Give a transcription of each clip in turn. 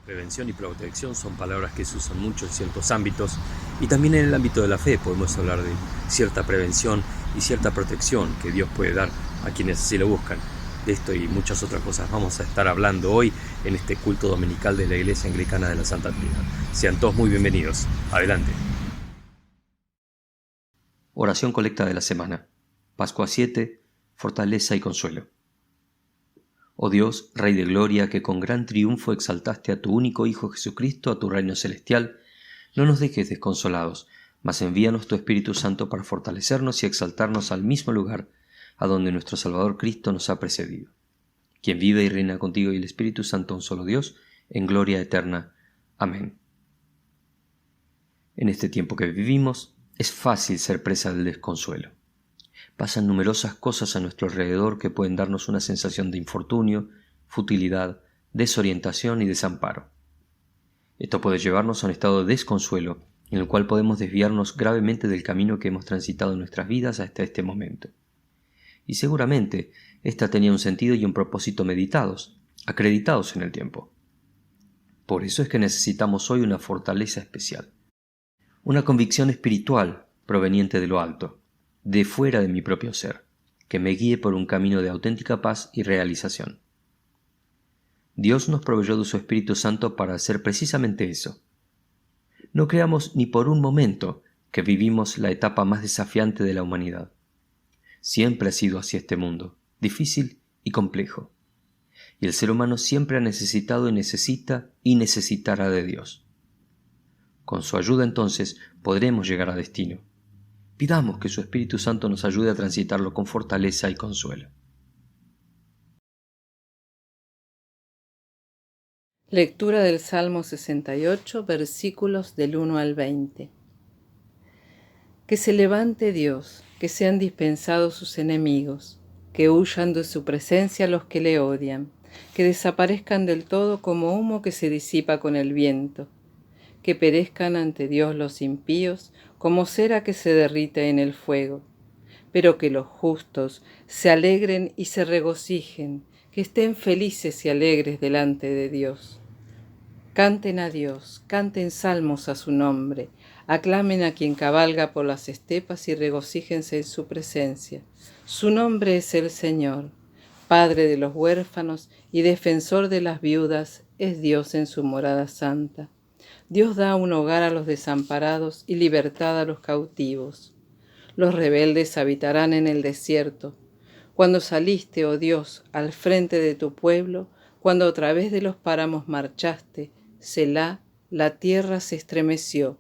Prevención y protección son palabras que se usan mucho en ciertos ámbitos y también en el ámbito de la fe podemos hablar de cierta prevención y cierta protección que Dios puede dar a quienes así lo buscan. De esto y muchas otras cosas vamos a estar hablando hoy en este culto dominical de la Iglesia Anglicana de la Santa Trinidad. Sean todos muy bienvenidos. Adelante. Oración colecta de la semana. Pascua 7, fortaleza y consuelo. Oh Dios, Rey de gloria, que con gran triunfo exaltaste a tu único Hijo Jesucristo a tu reino celestial, no nos dejes desconsolados, mas envíanos tu Espíritu Santo para fortalecernos y exaltarnos al mismo lugar a donde nuestro Salvador Cristo nos ha precedido, quien vive y reina contigo y el Espíritu Santo, un solo Dios, en gloria eterna. Amén. En este tiempo que vivimos, es fácil ser presa del desconsuelo. Pasan numerosas cosas a nuestro alrededor que pueden darnos una sensación de infortunio, futilidad, desorientación y desamparo. Esto puede llevarnos a un estado de desconsuelo, en el cual podemos desviarnos gravemente del camino que hemos transitado en nuestras vidas hasta este momento. Y seguramente ésta tenía un sentido y un propósito meditados, acreditados en el tiempo. Por eso es que necesitamos hoy una fortaleza especial, una convicción espiritual proveniente de lo alto, de fuera de mi propio ser, que me guíe por un camino de auténtica paz y realización. Dios nos proveyó de su Espíritu Santo para hacer precisamente eso. No creamos ni por un momento que vivimos la etapa más desafiante de la humanidad. Siempre ha sido así este mundo, difícil y complejo. Y el ser humano siempre ha necesitado y necesita y necesitará de Dios. Con su ayuda entonces podremos llegar a destino. Pidamos que su Espíritu Santo nos ayude a transitarlo con fortaleza y consuelo. Lectura del Salmo 68, versículos del 1 al 20. Que se levante Dios, que sean dispensados sus enemigos, que huyan de su presencia los que le odian, que desaparezcan del todo como humo que se disipa con el viento, que perezcan ante Dios los impíos como cera que se derrite en el fuego, pero que los justos se alegren y se regocijen, que estén felices y alegres delante de Dios. Canten a Dios, canten salmos a su nombre, aclamen a quien cabalga por las estepas y regocíjense en su presencia. Su nombre es el Señor, Padre de los huérfanos y defensor de las viudas, es Dios en su morada santa. Dios da un hogar a los desamparados y libertad a los cautivos. Los rebeldes habitarán en el desierto. Cuando saliste, oh Dios, al frente de tu pueblo, cuando a través de los páramos marchaste, Selah, la tierra se estremeció.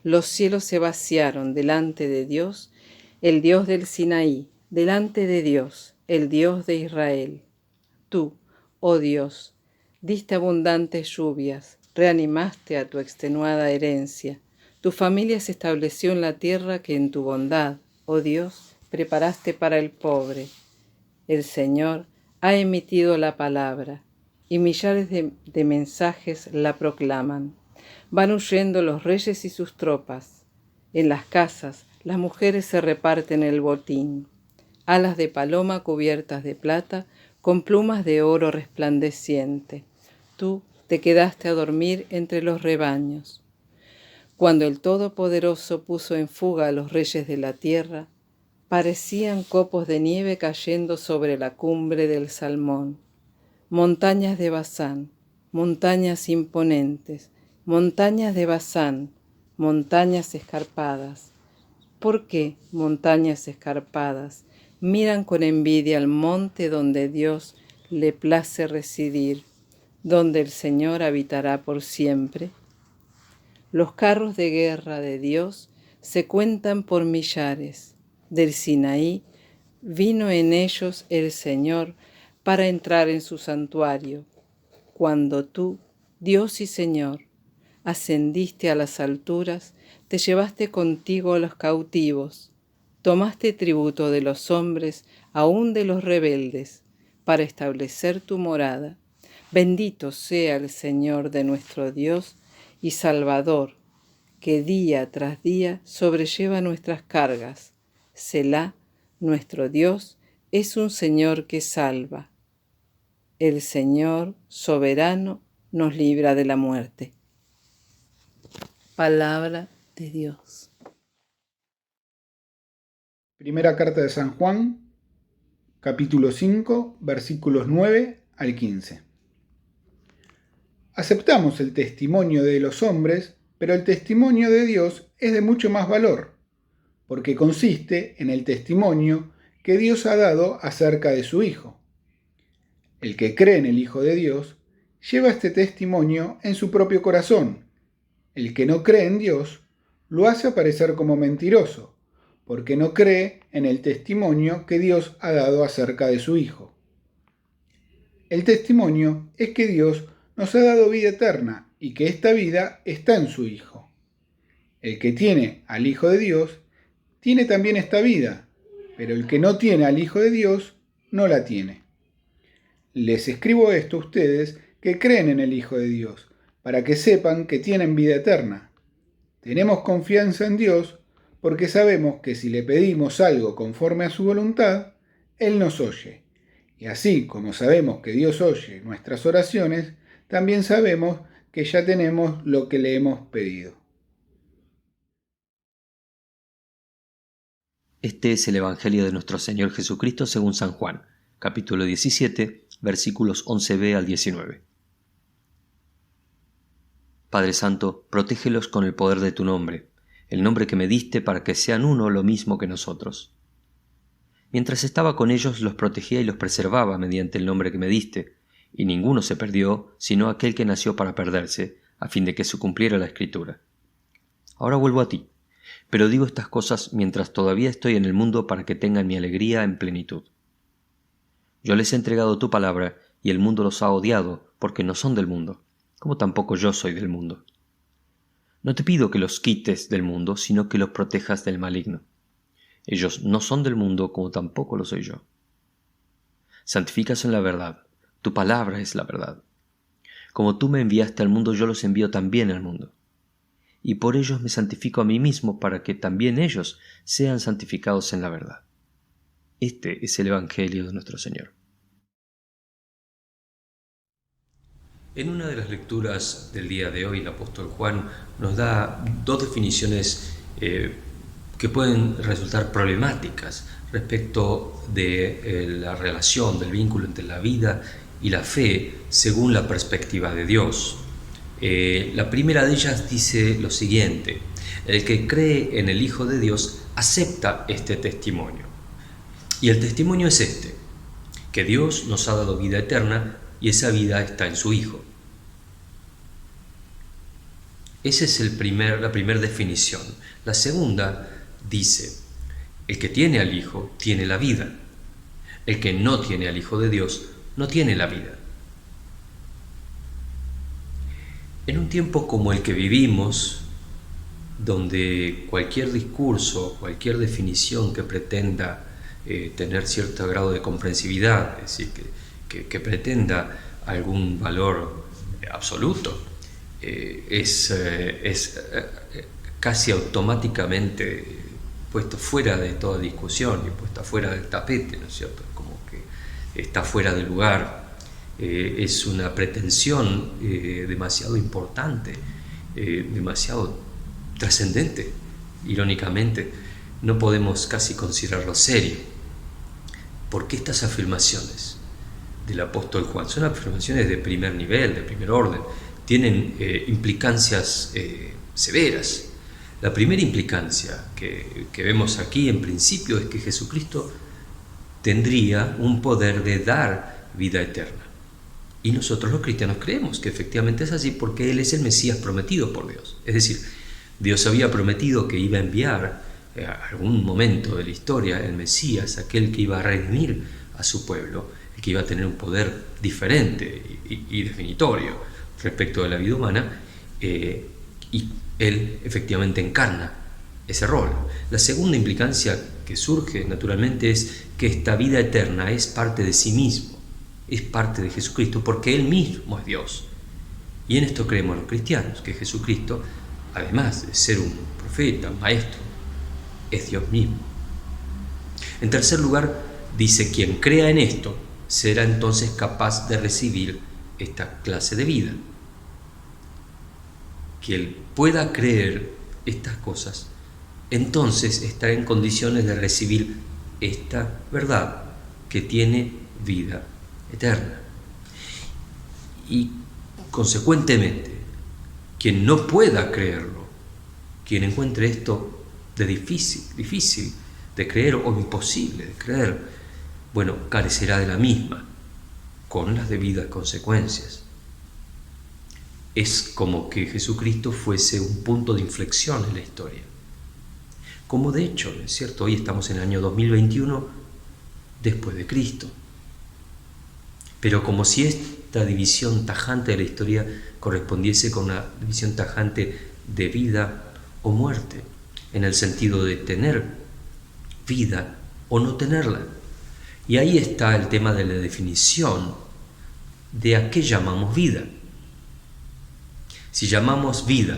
Los cielos se vaciaron delante de Dios, el Dios del Sinaí, delante de Dios, el Dios de Israel. Tú, oh Dios, diste abundantes lluvias, reanimaste a tu extenuada herencia. Tu familia se estableció en la tierra que en tu bondad, oh Dios, preparaste para el pobre. El Señor ha emitido la palabra, y millares de mensajes la proclaman. Van huyendo los reyes y sus tropas. En las casas las mujeres se reparten el botín. Alas de paloma cubiertas de plata, con plumas de oro resplandeciente. Tú te quedaste a dormir entre los rebaños. Cuando el Todopoderoso puso en fuga a los reyes de la tierra, parecían copos de nieve cayendo sobre la cumbre del Salmón. Montañas de Basán, montañas imponentes, montañas de Basán, montañas escarpadas. ¿Por qué montañas escarpadas miran con envidia al monte donde Dios le place residir, donde el Señor habitará por siempre? Los carros de guerra de Dios se cuentan por millares. Del Sinaí vino en ellos el Señor para entrar en su santuario. Cuando tú, Dios y Señor, ascendiste a las alturas, te llevaste contigo a los cautivos, tomaste tributo de los hombres, aun de los rebeldes, para establecer tu morada. Bendito sea el Señor de nuestro Dios y Salvador, que día tras día sobrelleva nuestras cargas. Selah, nuestro Dios, es un Señor que salva. El Señor soberano nos libra de la muerte. Palabra de Dios. Primera carta de San Juan, capítulo 5, versículos 9 al 15. Aceptamos el testimonio de los hombres, pero el testimonio de Dios es de mucho más valor, porque consiste en el testimonio que Dios ha dado acerca de su Hijo. El que cree en el Hijo de Dios lleva este testimonio en su propio corazón. El que no cree en Dios lo hace aparecer como mentiroso, porque no cree en el testimonio que Dios ha dado acerca de su Hijo. El testimonio es que Dios nos ha dado vida eterna y que esta vida está en su Hijo. El que tiene al Hijo de Dios tiene también esta vida, pero el que no tiene al Hijo de Dios no la tiene. Les escribo esto a ustedes que creen en el Hijo de Dios, para que sepan que tienen vida eterna. Tenemos confianza en Dios porque sabemos que si le pedimos algo conforme a su voluntad, Él nos oye. Y así como sabemos que Dios oye nuestras oraciones, también sabemos que ya tenemos lo que le hemos pedido. Este es el Evangelio de nuestro Señor Jesucristo según San Juan, capítulo 17, versículos 11b al 19. Padre Santo, protégelos con el poder de tu nombre, el nombre que me diste para que sean uno lo mismo que nosotros. Mientras estaba con ellos los protegía y los preservaba mediante el nombre que me diste, y ninguno se perdió, sino aquel que nació para perderse, a fin de que se cumpliera la Escritura. Ahora vuelvo a ti, pero digo estas cosas mientras todavía estoy en el mundo para que tengan mi alegría en plenitud. Yo les he entregado tu palabra, y el mundo los ha odiado, porque no son del mundo, como tampoco yo soy del mundo. No te pido que los quites del mundo, sino que los protejas del maligno. Ellos no son del mundo, como tampoco lo soy yo. Santifícalos en la verdad, tu palabra es la verdad. Como tú me enviaste al mundo, yo los envío también al mundo. Y por ellos me santifico a mí mismo, para que también ellos sean santificados en la verdad. Este es el Evangelio de nuestro Señor. En una de las lecturas del día de hoy, el apóstol Juan nos da dos definiciones que pueden resultar problemáticas respecto de la relación, del vínculo entre la vida y la fe según la perspectiva de Dios. La primera de ellas dice lo siguiente: el que cree en el Hijo de Dios acepta este testimonio. Y el testimonio es este, que Dios nos ha dado vida eterna y esa vida está en su Hijo. Esa es la primera definición. La segunda dice: el que tiene al Hijo tiene la vida. El que no tiene al Hijo de Dios no tiene la vida. En un tiempo como el que vivimos, donde cualquier discurso, cualquier definición que pretenda tener cierto grado de comprensividad, es decir, que pretenda algún valor absoluto, es casi automáticamente puesto fuera de toda discusión y puesta fuera del tapete, ¿no es cierto? Como que está fuera de lugar. Es una pretensión demasiado importante, demasiado trascendente. Irónicamente, no podemos casi considerarlo serio. ¿Por qué estas afirmaciones del apóstol Juan? Son afirmaciones de primer nivel, de primer orden. Tienen implicancias severas. La primera implicancia que vemos aquí, en principio, es que Jesucristo tendría un poder de dar vida eterna. Y nosotros los cristianos creemos que efectivamente es así porque Él es el Mesías prometido por Dios. Es decir, Dios había prometido que iba a enviar a algún momento de la historia el Mesías, aquel que iba a redimir a su pueblo, el que iba a tener un poder diferente y definitorio respecto de la vida humana, y Él efectivamente encarna ese rol. La segunda implicancia que surge naturalmente es que esta vida eterna es parte de sí mismo, es parte de Jesucristo, porque Él mismo es Dios. Y en esto creemos los cristianos, que Jesucristo, además de ser un profeta, un maestro, es Dios mismo. En tercer lugar, dice: quien crea en esto será entonces capaz de recibir esta clase de vida. que él pueda creer estas cosas, entonces está en condiciones de recibir esta verdad que tiene vida eterna. Y consecuentemente, quien no pueda creerlo, quien encuentre esto de difícil de creer o imposible de creer, bueno, carecerá de la misma, con las debidas consecuencias. Es como que Jesucristo fuese un punto de inflexión en la historia. Como de hecho, ¿no es cierto? Hoy estamos en el año 2021 después de Cristo. Pero como si esta división tajante de la historia correspondiese con una división tajante de vida o muerte, en el sentido de tener vida o no tenerla. Y ahí está el tema de la definición de a qué llamamos vida. Si llamamos vida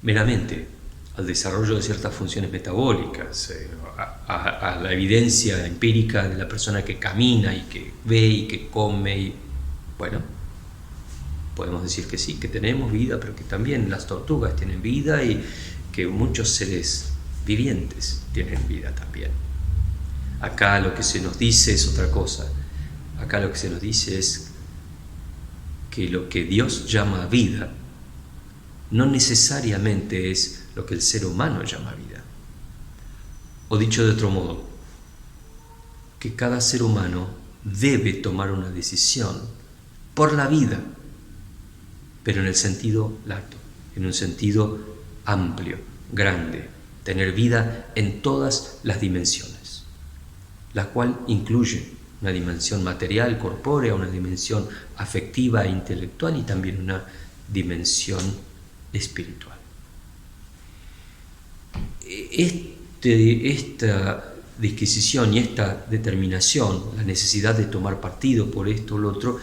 meramente al desarrollo de ciertas funciones metabólicas, a la evidencia empírica de la persona que camina y que ve y que come, y bueno, podemos decir que sí, que tenemos vida, pero que también las tortugas tienen vida y que muchos seres vivientes tienen vida también. Acá lo que se nos dice es otra cosa. Acá lo que se nos dice es que lo que Dios llama vida no necesariamente es lo que el ser humano llama vida. O dicho de otro modo, que cada ser humano debe tomar una decisión por la vida, pero en el sentido lato, en un sentido amplio, grande, tener vida en todas las dimensiones, la cual incluye una dimensión material, corpórea, una dimensión afectiva e intelectual y también una dimensión espiritual. Esta disquisición y esta determinación, la necesidad de tomar partido por esto o lo otro,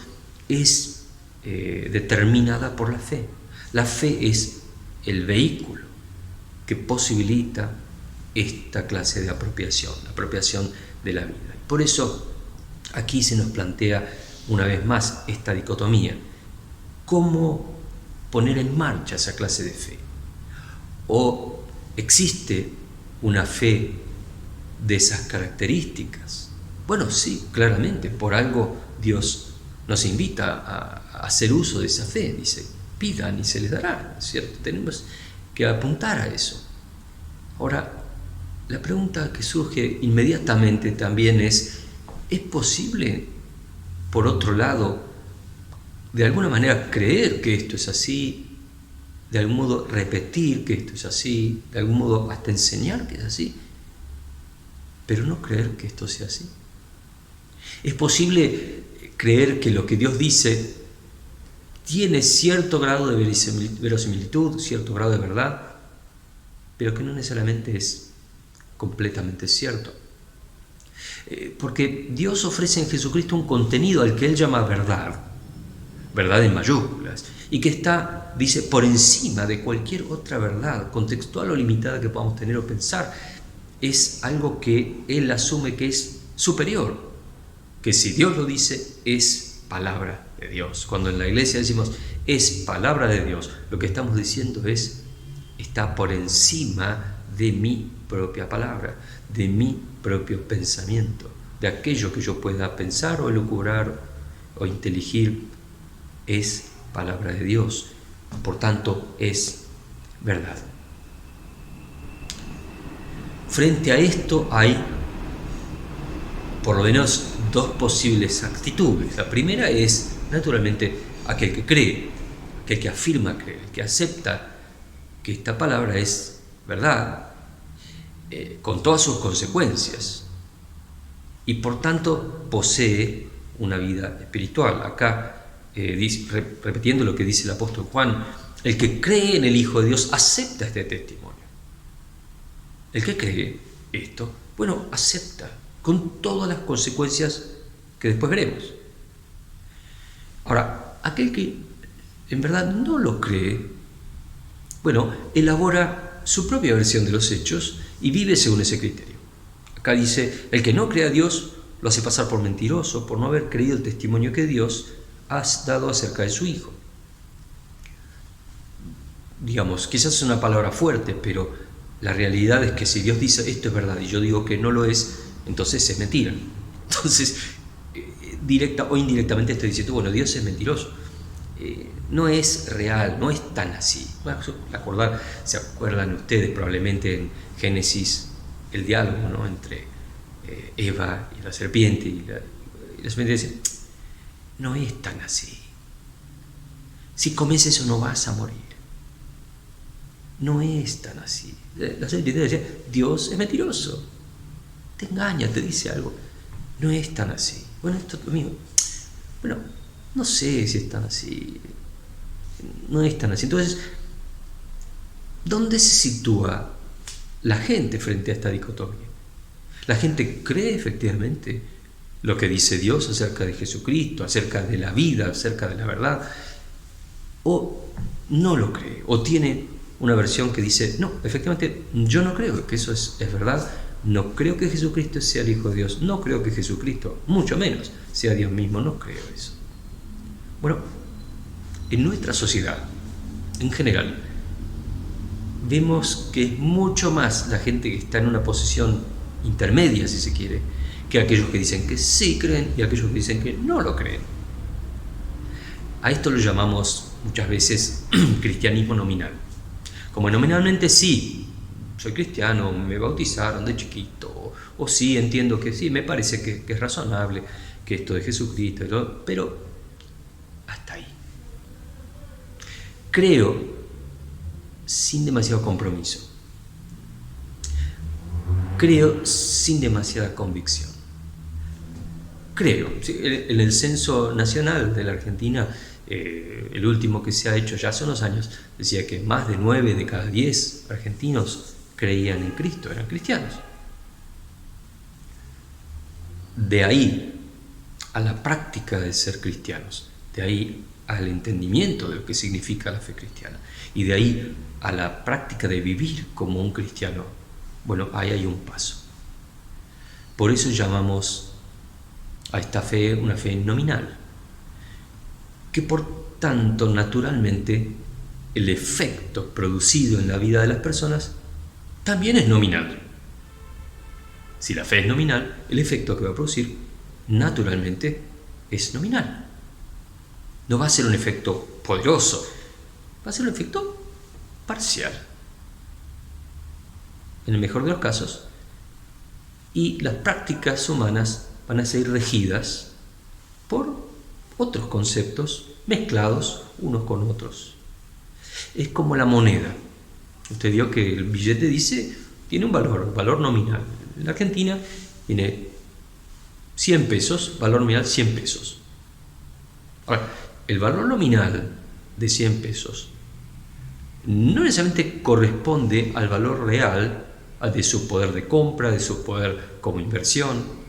es determinada por la fe. La fe es el vehículo que posibilita esta clase de apropiación, la apropiación de la vida. Por eso aquí se nos plantea una vez más esta dicotomía. ¿Cómo poner en marcha esa clase de fe? ¿O existe una fe de esas características? Bueno, sí, claramente, por algo Dios nos invita a hacer uso de esa fe. Dice, pidan y se les dará, ¿no es cierto? Tenemos que apuntar a eso. Ahora, la pregunta que surge inmediatamente también ¿es posible, por otro lado, de alguna manera creer que esto es así, de algún modo repetir que esto es así, de algún modo hasta enseñar que es así, pero no creer que esto sea así? ¿Es posible creer que lo que Dios dice tiene cierto grado de verosimilitud, cierto grado de verdad, pero que no necesariamente es completamente cierto? Porque Dios ofrece en Jesucristo un contenido al que Él llama verdad, verdad en mayúsculas, y que está, dice, por encima de cualquier otra verdad, contextual o limitada que podamos tener o pensar. Es algo que Él asume que es superior, que si Dios lo dice, es palabra de Dios. Cuando en la iglesia decimos, es palabra de Dios, lo que estamos diciendo es, está por encima de mi propia palabra, de mi propio pensamiento, de aquello que yo pueda pensar o elucubrar o inteligir, es palabra de Dios, por tanto es verdad. Frente a esto hay por lo menos dos posibles actitudes. La primera es, naturalmente, aquel que cree, aquel que afirma creer, el que acepta que esta palabra es verdad, con todas sus consecuencias, y por tanto posee una vida espiritual. Acá, repitiendo lo que dice el apóstol Juan, el que cree en el Hijo de Dios acepta este testimonio. El que cree esto, bueno, acepta con todas las consecuencias que después veremos. Ahora, aquel que en verdad no lo cree, bueno, elabora su propia versión de los hechos y vive según ese criterio. Acá dice, el que no cree a Dios lo hace pasar por mentiroso, por no haber creído el testimonio que Dios ha dado acerca de su Hijo. digamos, quizás es una palabra fuerte, pero la realidad es que si Dios dice esto es verdad y yo digo que no lo es, entonces es mentira. Entonces, directa o indirectamente estoy diciendo, bueno, Dios es mentiroso. No es real, no es tan así. Bueno, se acuerdan ustedes probablemente en Génesis el diálogo, ¿no?, entre Eva y la serpiente, y la serpiente dice, no es tan así. Si comes eso no vas a morir. No es tan así. La serpiente decía, Dios es mentiroso. Te engaña, te dice algo. No es tan así. Bueno, esto es lo mismo. Bueno, no sé si es tan así. No es tan así. Entonces, ¿dónde se sitúa la gente frente a esta dicotomía? La gente cree efectivamente lo que dice Dios acerca de Jesucristo, acerca de la vida, acerca de la verdad, o no lo cree, o tiene una versión que dice, no, efectivamente yo no creo que eso es verdad, no creo que Jesucristo sea el Hijo de Dios, no creo que Jesucristo, mucho menos, sea Dios mismo, no creo eso. Bueno, en nuestra sociedad, en general, vemos que es mucho más la gente que está en una posición intermedia, si se quiere, que aquellos que dicen que sí creen y aquellos que dicen que no lo creen. A esto lo llamamos muchas veces cristianismo nominal. Como nominalmente sí, soy cristiano, me bautizaron de chiquito, o sí, entiendo que sí, me parece que es razonable que esto de Jesucristo, y todo, pero hasta ahí. Creo sin demasiado compromiso. Creo sin demasiada convicción. Creo, en el censo nacional de la Argentina, el último que se ha hecho ya hace unos años, decía que más de 9 de cada 10 argentinos creían en Cristo, eran cristianos. De ahí a la práctica de ser cristianos, de ahí al entendimiento de lo que significa la fe cristiana, y de ahí a la práctica de vivir como un cristiano, bueno, ahí hay un paso. Por eso llamamos a esta fe una fe nominal, que por tanto naturalmente el efecto producido en la vida de las personas también es nominal. Si la fe es nominal, el efecto que va a producir naturalmente es nominal. No va a ser un efecto poderoso, va a ser un efecto parcial, en el mejor de los casos, y las prácticas humanas van a ser regidas por otros conceptos mezclados unos con otros. Es como la moneda. Usted vio que el billete tiene un valor nominal. En la Argentina tiene 100 pesos, valor nominal 100 pesos. Ahora, el valor nominal de 100 pesos no necesariamente corresponde al valor real de su poder de compra, de su poder como inversión.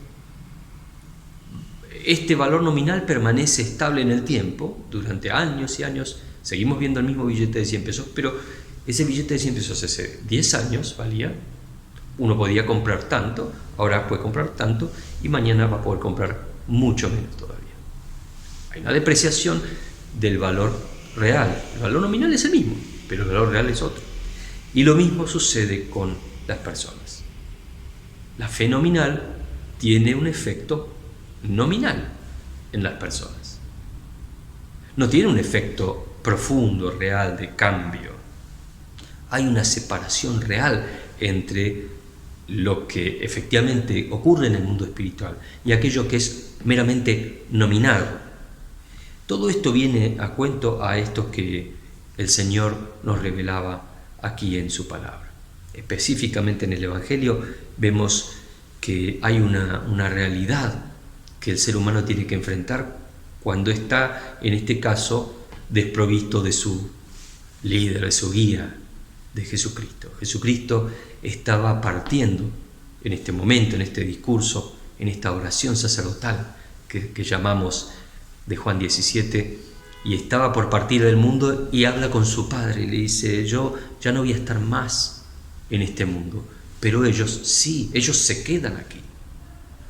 Este valor nominal permanece estable en el tiempo, durante años y años. Seguimos viendo el mismo billete de 100 pesos, pero ese billete de 100 pesos hace 10 años valía, uno podía comprar tanto, ahora puede comprar tanto y mañana va a poder comprar mucho menos todavía. Hay una depreciación del valor real. El valor nominal es el mismo, pero el valor real es otro. Y lo mismo sucede con las personas. La fe nominal tiene un efecto nominal en las personas. No tiene un efecto profundo, real, de cambio. Hay una separación real entre lo que efectivamente ocurre en el mundo espiritual y aquello que es meramente nominal. Todo esto viene a cuento a esto que el Señor nos revelaba aquí en su palabra. Específicamente en el Evangelio vemos que hay una realidad que el ser humano tiene que enfrentar cuando está, en este caso, desprovisto de su líder, de su guía, de Jesucristo. Jesucristo estaba partiendo en este momento, en este discurso, en esta oración sacerdotal que llamamos de Juan 17, y estaba por partir del mundo y habla con su Padre y le dice, yo ya no voy a estar más en este mundo, pero ellos sí, ellos se quedan aquí.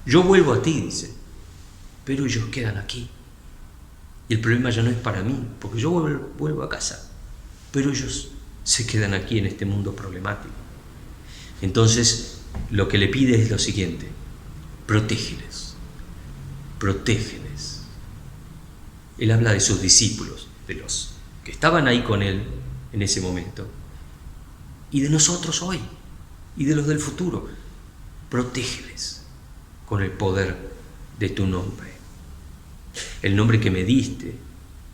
Yo vuelvo a ti, dice, pero ellos quedan aquí. Y el problema ya no es para mí, porque yo vuelvo a casa, pero ellos se quedan aquí en este mundo problemático. Entonces, lo que le pide es lo siguiente: protégeles, protégeles. Él habla de sus discípulos, de los que estaban ahí con él en ese momento, y de nosotros hoy, y de los del futuro. Protégeles con el poder de tu nombre, el nombre que me diste,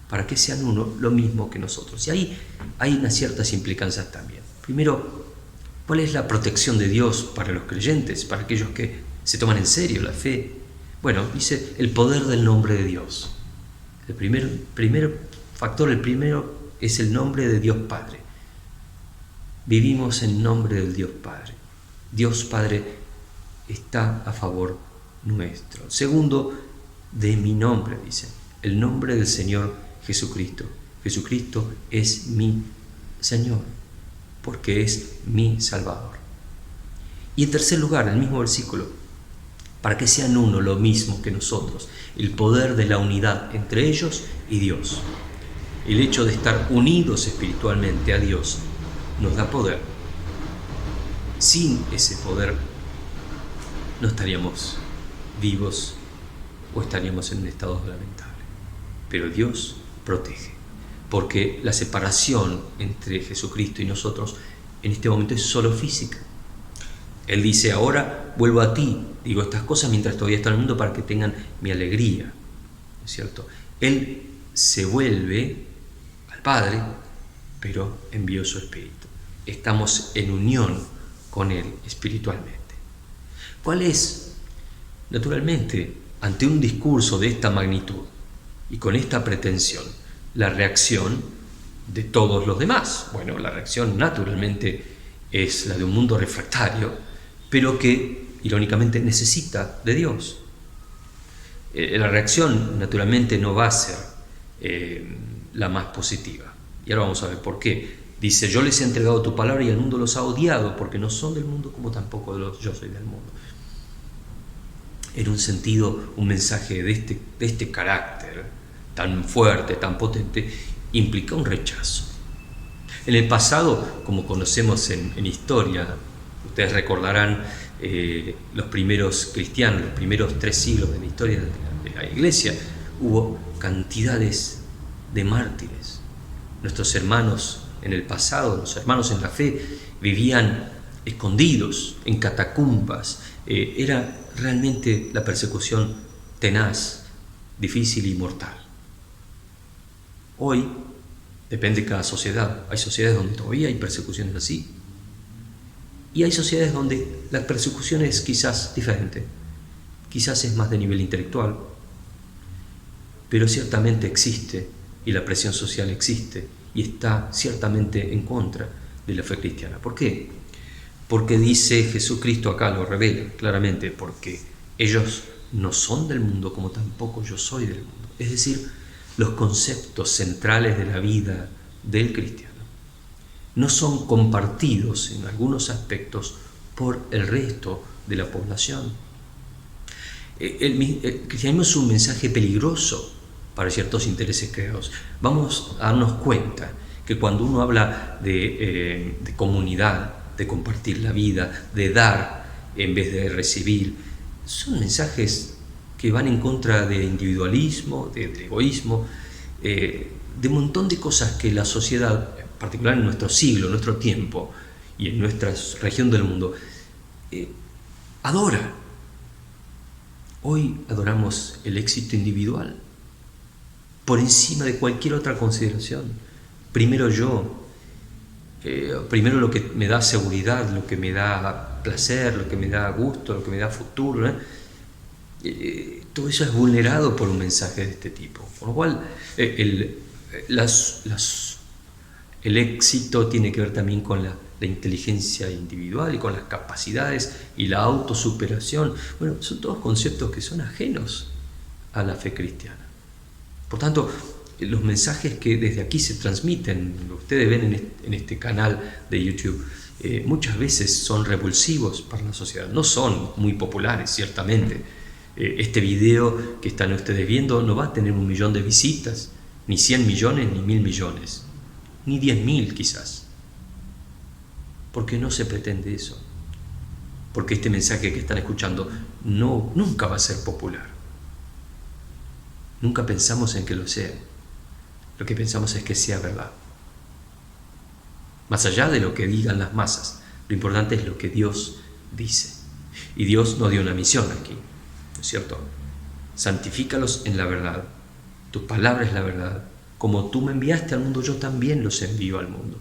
para que sean uno, lo mismo que nosotros. Y ahí hay unas ciertas implicancias también. Primero, ¿cuál es la protección de Dios para los creyentes, para aquellos que se toman en serio la fe? Bueno, dice el poder del nombre de Dios. El primer factor, el primero, es el nombre de Dios Padre. Vivimos en nombre del Dios Padre. Dios Padre está a favor nuestro. Segundo, de mi nombre, dice, el nombre del Señor Jesucristo. Jesucristo es mi Señor, porque es mi Salvador. Y en tercer lugar, el mismo versículo, para que sean uno, lo mismo que nosotros, el poder de la unidad entre ellos y Dios. El hecho de estar unidos espiritualmente a Dios nos da poder. Sin ese poder no estaríamos vivos o estaríamos en un estado lamentable. Pero Dios protege, porque la separación entre Jesucristo y nosotros en este momento es solo física. Él dice: ahora vuelvo a ti, digo estas cosas mientras todavía está en el mundo para que tengan mi alegría, ¿no es cierto? Él se vuelve al Padre, pero envió su Espíritu. Estamos en unión con Él espiritualmente. ¿Cuál es, naturalmente, ante un discurso de esta magnitud y con esta pretensión, la reacción de todos los demás? Bueno, la reacción naturalmente es la de un mundo refractario, pero que irónicamente necesita de Dios. La reacción naturalmente no va a ser la más positiva. Y ahora vamos a ver por qué. Dice: yo les he entregado tu palabra y el mundo los ha odiado, porque no son del mundo como tampoco yo soy del mundo. En un sentido, un mensaje de este carácter tan fuerte, tan potente, implica un rechazo. En el pasado, como conocemos en historia, ustedes recordarán los primeros cristianos, los primeros 3 siglos de la historia de la Iglesia, hubo cantidades de mártires. Nuestros hermanos en el pasado, los hermanos en la fe, vivían escondidos en catacumbas. Era realmente la persecución tenaz, difícil y mortal. Hoy depende de cada sociedad. Hay sociedades donde todavía hay persecuciones así, y hay sociedades donde la persecución es quizás diferente, quizás es más de nivel intelectual, pero ciertamente existe, y la presión social existe y está ciertamente en contra de la fe cristiana. ¿Por qué? Porque dice Jesucristo, acá lo revela claramente, porque ellos no son del mundo como tampoco yo soy del mundo. Es decir, los conceptos centrales de la vida del cristiano no son compartidos en algunos aspectos por el resto de la población. El cristianismo es un mensaje peligroso para ciertos intereses creados. Vamos a darnos cuenta que cuando uno habla de comunidad, de compartir la vida, de dar en vez de recibir, son mensajes que van en contra del individualismo, del egoísmo, de un montón de cosas que la sociedad, en particular en nuestro siglo, en nuestro tiempo y en nuestra región del mundo, adora. Hoy adoramos el éxito individual por encima de cualquier otra consideración. Primero yo, primero lo que me da seguridad, lo que me da placer, lo que me da gusto, lo que me da futuro, todo eso es vulnerado por un mensaje de este tipo. Por lo cual el éxito tiene que ver también con la inteligencia individual y con las capacidades y la autosuperación. Bueno, son todos conceptos que son ajenos a la fe cristiana. Por tanto, los mensajes que desde aquí se transmiten, ustedes ven en este canal de YouTube, muchas veces son repulsivos para la sociedad. No son muy populares, ciertamente. Este video que están ustedes viendo no va a tener 1 millón de visitas, ni 100 millones, ni 1000 millones, ni 10.000 quizás. porque no se pretende eso. Porque este mensaje que están escuchando nunca va a ser popular. Nunca pensamos en que lo sea. Lo que pensamos es que sea verdad. Más allá de lo que digan las masas, lo importante es lo que Dios dice. Y Dios nos dio una misión aquí, ¿no es cierto? Santifícalos en la verdad. Tu palabra es la verdad. Como tú me enviaste al mundo, yo también los envío al mundo.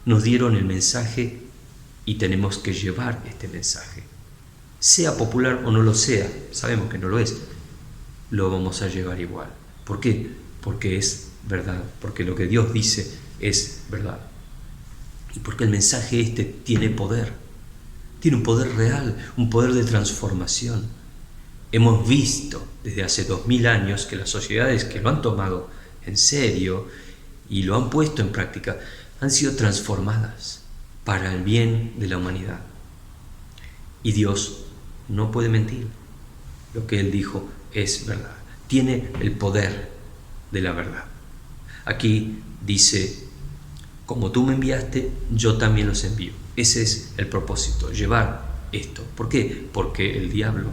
Nos dieron el mensaje y tenemos que llevar este mensaje. Sea popular o no lo sea, sabemos que no lo es, lo vamos a llevar igual. ¿Por qué? Porque es verdad, porque lo que Dios dice es verdad. Y porque el mensaje este tiene poder, tiene un poder real, un poder de transformación. Hemos visto desde hace 2000 años que las sociedades que lo han tomado en serio y lo han puesto en práctica han sido transformadas para el bien de la humanidad. Y Dios no puede mentir. Lo que Él dijo es verdad. Tiene el poder de la verdad. Aquí dice, como tú me enviaste, yo también los envío. Ese es el propósito, llevar esto. ¿Por qué? Porque el diablo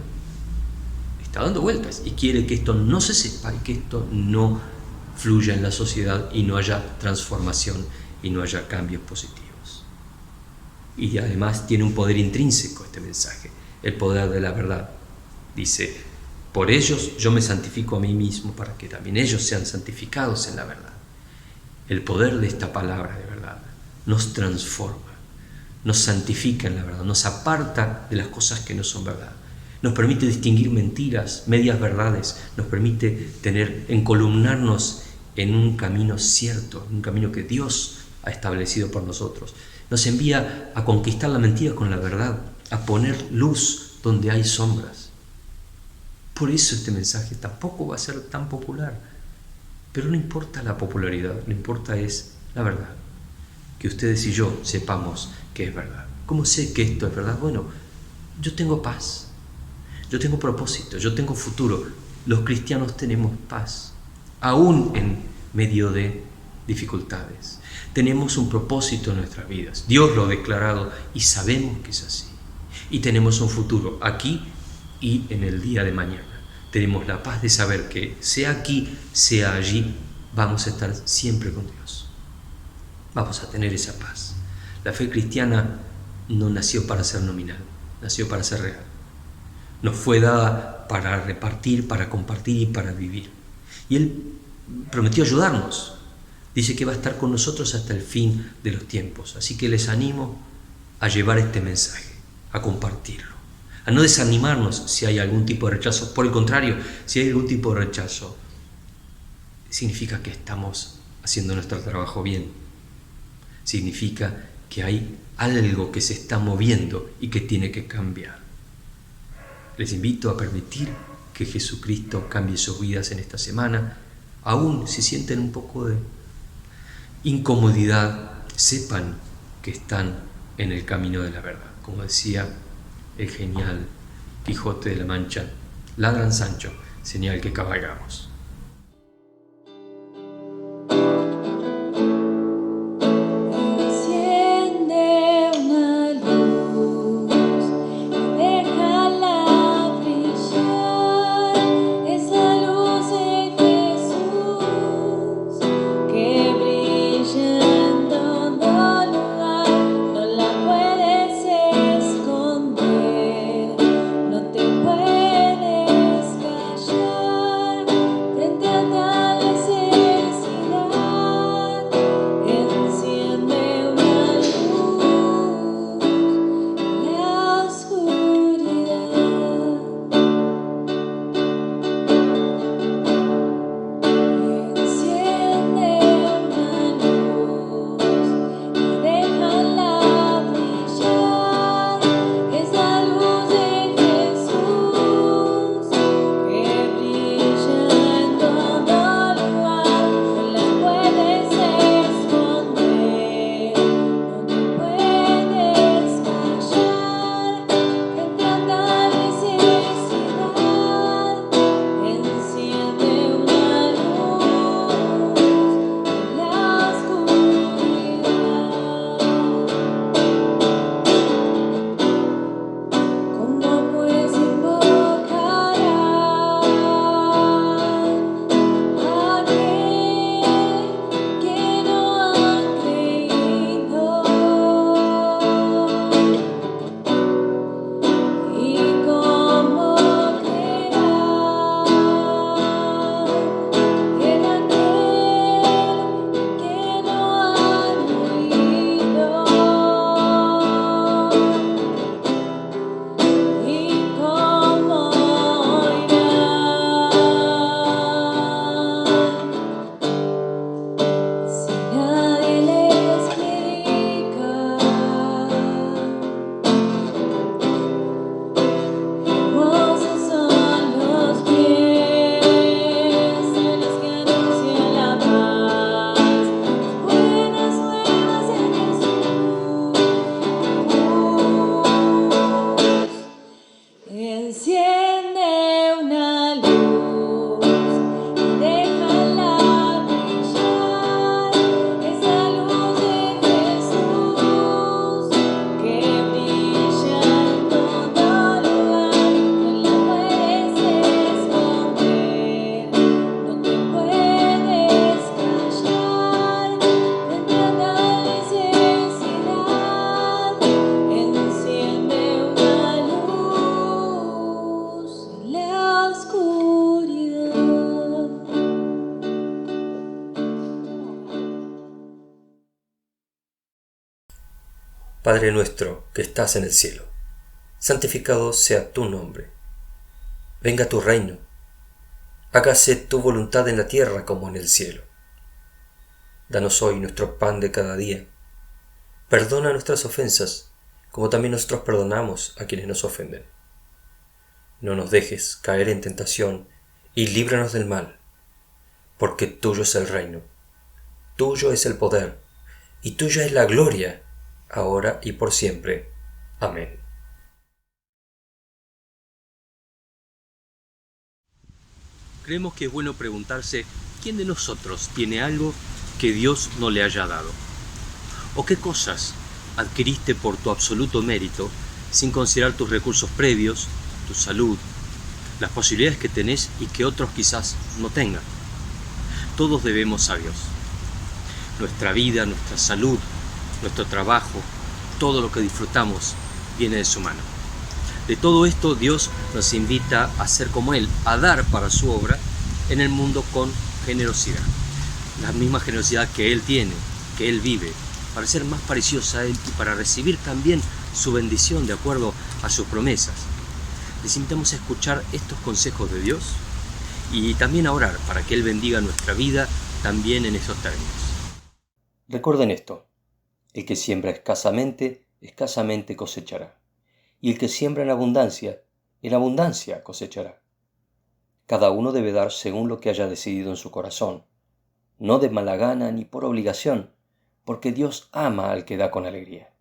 está dando vueltas y quiere que esto no se sepa y que esto no fluya en la sociedad y no haya transformación y no haya cambios positivos. Y además tiene un poder intrínseco este mensaje, el poder de la verdad. Dice, por ellos yo me santifico a mí mismo para que también ellos sean santificados en la verdad. El poder de esta palabra de verdad nos transforma, nos santifica en la verdad, nos aparta de las cosas que no son verdad. Nos permite distinguir mentiras, medias verdades, nos permite encolumnarnos en un camino cierto, en un camino que Dios ha establecido por nosotros. Nos envía a conquistar la mentira con la verdad, a poner luz donde hay sombras. Por eso este mensaje tampoco va a ser tan popular, pero no importa la popularidad, lo que importa es la verdad, que ustedes y yo sepamos que es verdad. ¿Cómo sé que esto es verdad? Bueno, yo tengo paz. Yo tengo propósito, yo tengo futuro. Los cristianos tenemos paz, aún en medio de dificultades. Tenemos un propósito en nuestras vidas. Dios lo ha declarado y sabemos que es así. Y tenemos un futuro aquí y en el día de mañana. Tenemos la paz de saber que sea aquí, sea allí, vamos a estar siempre con Dios. Vamos a tener esa paz. La fe cristiana no nació para ser nominal, nació para ser real. Nos fue dada para repartir, para compartir y para vivir. Y Él prometió ayudarnos. Dice que va a estar con nosotros hasta el fin de los tiempos. Así que les animo a llevar este mensaje, a compartirlo, a no desanimarnos si hay algún tipo de rechazo. Por el contrario, si hay algún tipo de rechazo, significa que estamos haciendo nuestro trabajo bien. Significa que hay algo que se está moviendo y que tiene que cambiar. Les invito a permitir que Jesucristo cambie sus vidas en esta semana. Aún si sienten un poco de incomodidad, sepan que están en el camino de la verdad. Como decía el genial Quijote de la Mancha, ladran Sancho, señal que cabalgamos. Padre nuestro que estás en el cielo, santificado sea tu nombre. Venga tu reino. Hágase tu voluntad en la tierra como en el cielo. Danos hoy nuestro pan de cada día. Perdona nuestras ofensas, como también nosotros perdonamos a quienes nos ofenden. No nos dejes caer en tentación y líbranos del mal, porque tuyo es el reino, tuyo es el poder, y tuya es la gloria, ahora y por siempre. Amén. Creemos que es bueno preguntarse quién de nosotros tiene algo que Dios no le haya dado, o qué cosas adquiriste por tu absoluto mérito sin considerar tus recursos previos, tu salud, las posibilidades que tenés y que otros quizás no tengan. Todos debemos a Dios. Nuestra vida, nuestra salud, nuestro trabajo, todo lo que disfrutamos viene de su mano. De todo esto Dios nos invita a ser como Él, a dar para su obra en el mundo con generosidad. La misma generosidad que Él tiene, que Él vive, para ser más parecidos a Él y para recibir también su bendición de acuerdo a sus promesas. Les invitamos a escuchar estos consejos de Dios y también a orar para que Él bendiga nuestra vida también en esos términos. Recuerden esto: el que siembra escasamente, escasamente cosechará, y el que siembra en abundancia cosechará. Cada uno debe dar según lo que haya decidido en su corazón, no de mala gana ni por obligación, porque Dios ama al que da con alegría.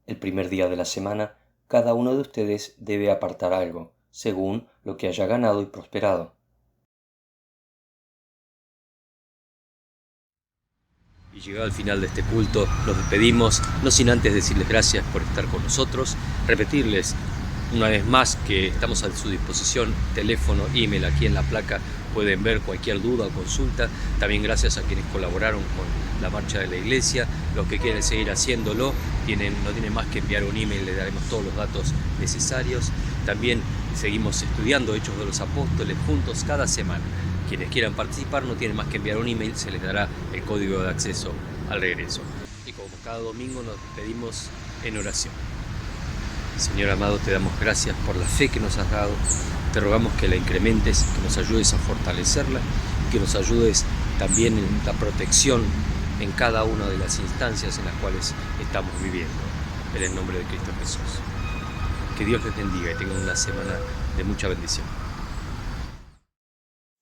El primer día de la semana, cada uno de ustedes debe apartar algo, según lo que haya ganado y prosperado. Y llegado al final de este culto, nos despedimos, no sin antes decirles gracias por estar con nosotros, repetirles una vez más que estamos a su disposición, teléfono, email, aquí en la placa pueden ver cualquier duda o consulta. También gracias a quienes colaboraron con la marcha de la iglesia. Los que quieren seguir haciéndolo no tienen más que enviar un email, le daremos todos los datos necesarios. También seguimos estudiando Hechos de los Apóstoles juntos cada semana. Quienes quieran participar no tienen más que enviar un email, se les dará el código de acceso al regreso. Y como cada domingo nos despedimos en oración. Señor amado, te damos gracias por la fe que nos has dado. Te rogamos que la incrementes, que nos ayudes a fortalecerla, que nos ayudes también en la protección en cada una de las instancias en las cuales estamos viviendo. En el nombre de Cristo Jesús. Que Dios les bendiga y tengan una semana de mucha bendición.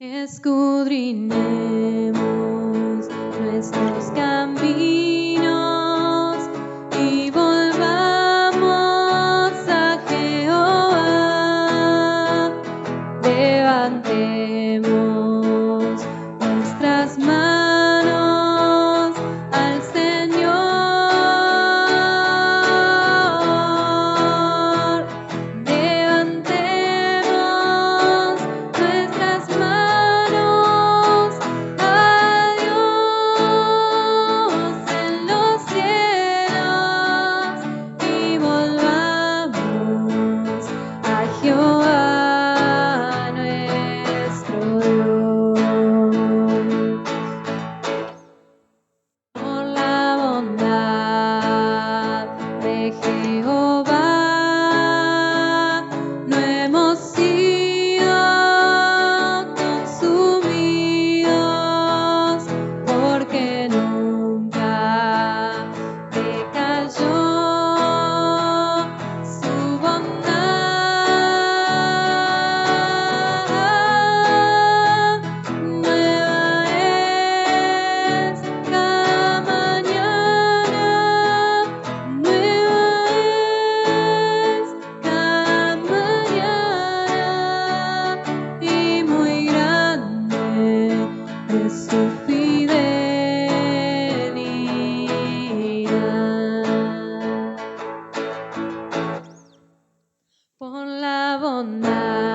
Escudriñemos nuestros caminos y volvamos a Jehová. Levantemos nuestras manos al Señor. Levantemos nuestras manos a Dios en los cielos y volvamos a Jehová nuestro Dios. Por la bondad de Jehová no hemos sido consumidos, porque nunca decayó su bondad. Nueva es cada mañana, nueva es cada mañana, y muy grande es su fidelidad. Por la bondad